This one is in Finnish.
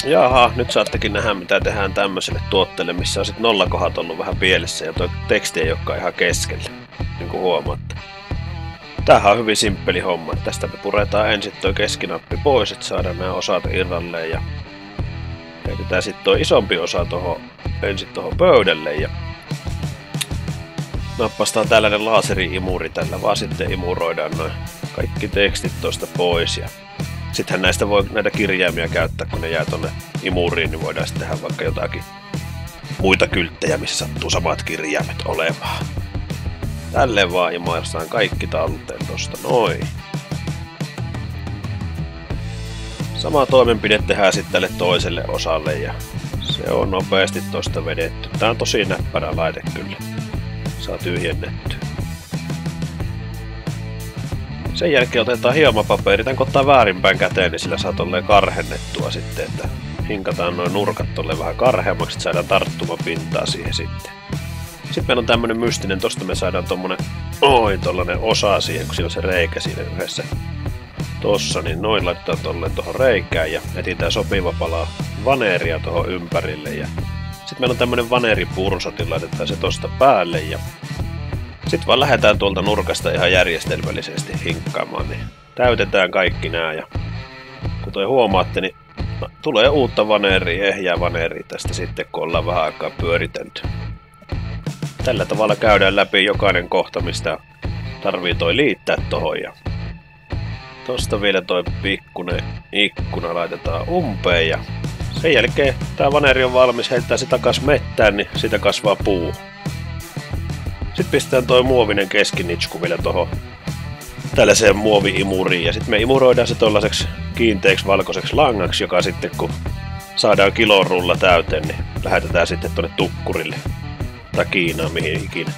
Jaha, nyt saattekin nähdä mitä tehdään tämmöiselle tuotteelle, missä on sit nollakohat ollut vähän pielessä ja tuo teksti ei olekaan ihan keskellä, niin kuin huomaatte. Tämähän on hyvin simppeli homma. Tästä me puretaan ensin tuo keskinappi pois, että saadaan nämä osat irralleen ja heitetään sitten tuo isompi osa ensin tuohon pöydälle ja nappastaan tällainen laaseri-imuri, tällä vaan sitten imuroidaan noin kaikki tekstit tuosta pois ja sittenhän näistä voi näitä kirjaimia käyttää, kun ne jää tonne imuriin, niin voidaan sitten tehdä vaikka jotakin muita kylttejä, missä sattuu samat kirjaimet olemaan. Tälleen vaan imarsaan kaikki talteen tosta noin. Sama toimenpide tehdään sitten tälle toiselle osalle ja se on nopeasti tosta vedetty. Tää on tosi näppärä laite kyllä. Saa tyhjennettyä. Sen jälkeen otetaan hiomapaperi, tän kun ottaa väärinpäin käteen, niin sillä saa tolleen karhennettua sitten, että hinkataan noin nurkat tolleen vähän karheammaksi, että saadaan tarttumapintaa siihen sitten. Sitten meillä on tämmönen mystinen, tosta me saadaan tollanen osa siihen, kun siinä on se reikä siinä yhdessä. Tossa, niin noin laitetaan tolleen tohon reikään ja etsitään sopiva pala vaneeria tohon ympärille. Ja sitten meillä on tämmönen vaneeripursati, laitetaan se tosta päälle ja sitten vaan lähdetään tuolta nurkasta ihan järjestelmällisesti hinkkaamaan, niin täytetään kaikki nää ja kuten huomaatte, niin tulee uutta vaneeria, ehjää vaneeria tästä sitten, kun ollaan vähän aikaa pyöritelty. Tällä tavalla käydään läpi jokainen kohta, mistä tarvii toi liittää tohon ja tosta vielä toi pikkunen ikkuna laitetaan umpeen ja sen jälkeen tää vaneeri on valmis, heittää se takas mettään, niin siitä kasvaa puu. Sitten pistetään toi muovinen keskinitsku vielä tohon tällaiseen muovi-imuriin ja sitten me imuroidaan se tollaiseksi kiinteäksi valkoiseksi langaksi, joka sitten kun saadaan kilon rulla täyteen, niin lähetetään sitten tonne tukkurille tai Kiinaan mihin ikinä.